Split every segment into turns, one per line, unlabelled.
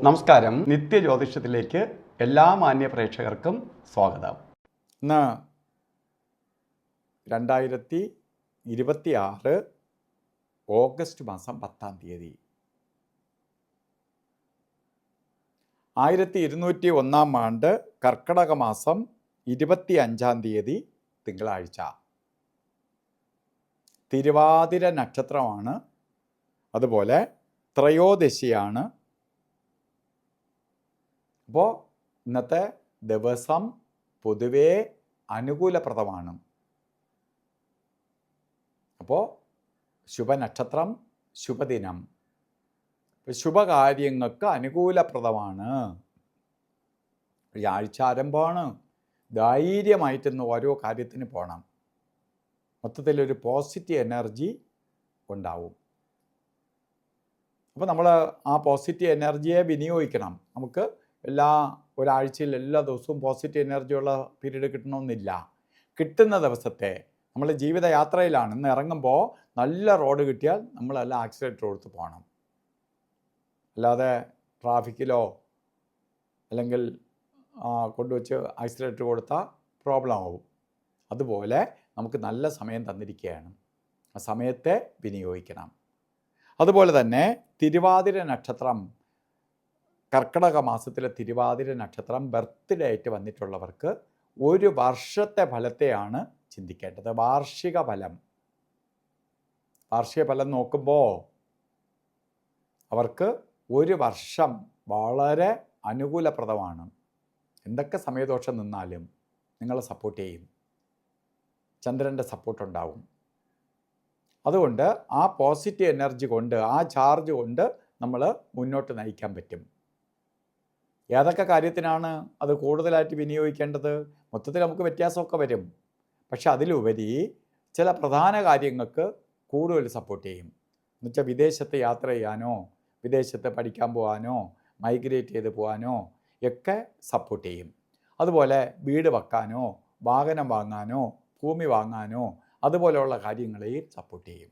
നമസ്കാരം. നിത്യജ്യോതിഷത്തിലേക്ക് എല്ലാ മാന്യ പ്രേക്ഷകർക്കും സ്വാഗതം.
ഇന്ന് 2026 ഓഗസ്റ്റ് മാസം 10-ാം തീയതി 1201 ആണ്ട് കർക്കടക മാസം 25-ാം തീയതി തിങ്കളാഴ്ച. തിരുവാതിര നക്ഷത്രമാണ്. അതുപോലെ ത്രയോദശിയാണ്. അപ്പോൾ ഇന്നത്തെ ദിവസം പൊതുവേ അനുകൂലപ്രദമാണ്. അപ്പോൾ ശുഭനക്ഷത്രം, ശുഭദിനം, ശുഭകാര്യങ്ങൾക്ക് അനുകൂലപ്രദമാണ്. ഈ ആഴ്ച ആരംഭമാണ്. ധൈര്യമായിട്ടിന്ന് ഓരോ കാര്യത്തിന് പോകണം. മൊത്തത്തിലൊരു പോസിറ്റീവ് എനർജി ഉണ്ടാവും. അപ്പോൾ നമ്മൾ ആ പോസിറ്റീവ് എനർജിയെ വിനിയോഗിക്കണം. നമുക്ക് ഒരാഴ്ചയിൽ എല്ലാ ദിവസവും പോസിറ്റീവ് എനർജിയുള്ള പീരീഡ് കിട്ടണമെന്നില്ല. കിട്ടുന്ന ദിവസത്തെ നമ്മൾ ജീവിതയാത്രയിലാണ്. ഇന്ന് ഇറങ്ങുമ്പോൾ നല്ല റോഡ് കിട്ടിയാൽ നമ്മളെല്ലാം ആക്സിലേറ്റർ കൊടുത്ത് പോകണം. അല്ലാതെ ട്രാഫിക്കിലോ അല്ലെങ്കിൽ കൊണ്ടുവച്ച് ആക്സിലേറ്റർ കൊടുത്താൽ പ്രോബ്ലം ആവും. അതുപോലെ നമുക്ക് നല്ല സമയം തന്നിരിക്കുകയാണ്. ആ സമയത്തെ വിനിയോഗിക്കണം. അതുപോലെ തന്നെ തിരുവാതിര നക്ഷത്രം, കർക്കിടക മാസത്തിലെ തിരുവാതിര നക്ഷത്രം ബർത്ത്ഡേ ആയിട്ട് വന്നിട്ടുള്ളവർക്ക് ഒരു വർഷത്തെ ഫലത്തെയാണ് ചിന്തിക്കേണ്ടത്. വാർഷിക ഫലം നോക്കുമ്പോൾ അവർക്ക് ഒരു വർഷം വളരെ അനുകൂലപ്രദമാണ്. എന്തൊക്കെ സമയദോഷം നിന്നാലും നിങ്ങളെ സപ്പോർട്ട് ചെയ്യും. ചന്ദ്രൻ്റെ സപ്പോർട്ടുണ്ടാവും. അതുകൊണ്ട് ആ പോസിറ്റീവ് എനർജി കൊണ്ട്, ആ ചാർജ് കൊണ്ട് നമ്മൾ മുന്നോട്ട് നയിക്കാൻ പറ്റും. ഏതൊക്കെ കാര്യത്തിനാണ് അത് കൂടുതലായിട്ട് വിനിയോഗിക്കേണ്ടത്? മൊത്തത്തിൽ നമുക്ക് വ്യത്യാസമൊക്കെ വരും. പക്ഷെ അതിലുപരി ചില പ്രധാന കാര്യങ്ങൾക്ക് കൂടുതൽ സപ്പോർട്ട് ചെയ്യും. എന്നുവെച്ചാൽ വിദേശത്ത് യാത്ര ചെയ്യാനോ, വിദേശത്ത് പഠിക്കാൻ പോകാനോ, മൈഗ്രേറ്റ് ചെയ്ത് പോകാനോ ഒക്കെ സപ്പോർട്ട് ചെയ്യും. അതുപോലെ വീട് വെക്കാനോ, വാഹനം വാങ്ങാനോ, ഭൂമി വാങ്ങാനോ അതുപോലെയുള്ള കാര്യങ്ങളെയും സപ്പോർട്ട് ചെയ്യും.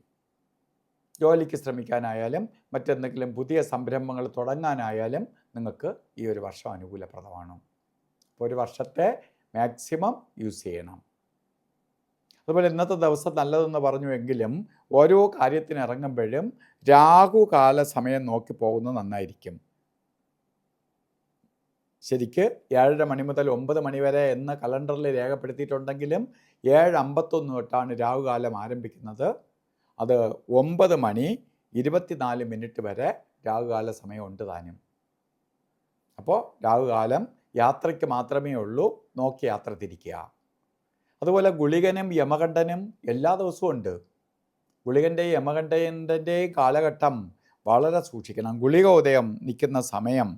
ജോലിക്ക് ശ്രമിക്കാനായാലും മറ്റെന്തെങ്കിലും പുതിയ സംരംഭങ്ങൾ തുടങ്ങാനായാലും നിങ്ങൾക്ക് ഈ ഒരു വർഷം അനുകൂലപ്രദമാണ്. അപ്പോൾ ഒരു വർഷത്തെ മാക്സിമം യൂസ് ചെയ്യണം. അതുപോലെ ഇന്നത്തെ ദിവസം നല്ലതെന്ന് പറഞ്ഞുവെങ്കിലും ഓരോ കാര്യത്തിന് ഇറങ്ങുമ്പോഴും രാഹുകാല സമയം നോക്കി പോകുന്നത് നന്നായിരിക്കും. ശരിക്ക് 7:30 മണി മുതൽ 9 മണി വരെ എന്ന് കലണ്ടറിൽ രേഖപ്പെടുത്തിയിട്ടുണ്ടെങ്കിലും 7:51 തൊട്ടാണ് രാഹുകാലം ആരംഭിക്കുന്നത്. അത് 9 മണി 24 മിനിറ്റ് വരെ രാഹുകാല സമയമുണ്ട് താനും. അപ്പോൾ രാഹുകാലം യാത്രയ്ക്ക് മാത്രമേ ഉള്ളൂ. നോക്കി യാത്ര തിരിക്കുക. അതുപോലെ ഗുളികനും യമകണ്ഠനും എല്ലാ ദിവസവും ഉണ്ട്. ഗുളികൻ്റെയും യമകണ്ഠൻ്റെയും കാലഘട്ടം വളരെ സൂക്ഷിക്കണം. ഗുളിക ഉദയം നിൽക്കുന്ന സമയം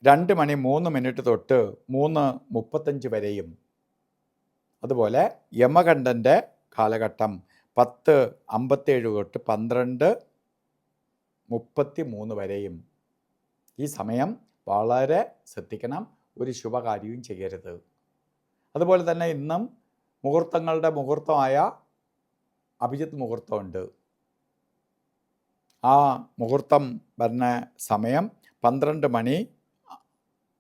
2 മണി 3 മിനിറ്റ് തൊട്ട് 3:35 വരെയും, അതുപോലെ യമകണ്ഠൻ്റെ കാലഘട്ടം 10:57 തൊട്ട് 12:33 വരെയും. ഈ സമയം വളരെ ശ്രദ്ധിക്കണം. ഒരു ശുഭകാര്യവും ചെയ്യരുത്. അതുപോലെ തന്നെ ഇന്നും മുഹൂർത്തങ്ങളുടെ മുഹൂർത്തമായ അഭിജിത്ത് മുഹൂർത്തമുണ്ട്. ആ മുഹൂർത്തം വരുന്ന സമയം 12 മണി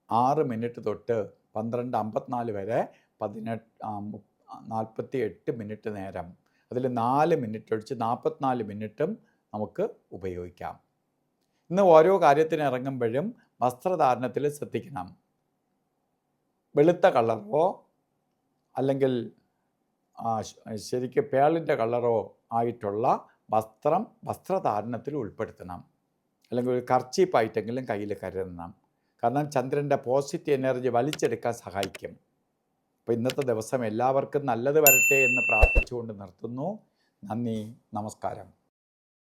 6 മിനിറ്റ് തൊട്ട് 12:54 വരെ 48 മിനിറ്റ് നേരം. അതിൽ 4 മിനിറ്റ് ഒഴിച്ച് 44 മിനിറ്റും നമുക്ക് ഉപയോഗിക്കാം. ഇന്ന് ഓരോ കാര്യത്തിന് ഇറങ്ങുമ്പോഴും വസ്ത്രധാരണത്തിൽ ശ്രദ്ധിക്കണം. വെളുത്ത കളറോ അല്ലെങ്കിൽ ശരിക്കും പേളിൻ്റെ കളറോ ആയിട്ടുള്ള വസ്ത്രധാരണത്തിൽ ഉൾപ്പെടുത്തണം. അല്ലെങ്കിൽ ഒരു കർച്ചീപ്പായിട്ടെങ്കിലും കയ്യിൽ കരുതണം. കാരണം ചന്ദ്രൻ്റെ പോസിറ്റീവ് എനർജി വലിച്ചെടുക്കാൻ സഹായിക്കും. അപ്പോൾ ഇന്നത്തെ ദിവസം എല്ലാവർക്കും നല്ലത് വരട്ടെ എന്ന് പ്രാർത്ഥിച്ചുകൊണ്ട് നിർത്തുന്നു. നന്ദി, നമസ്കാരം.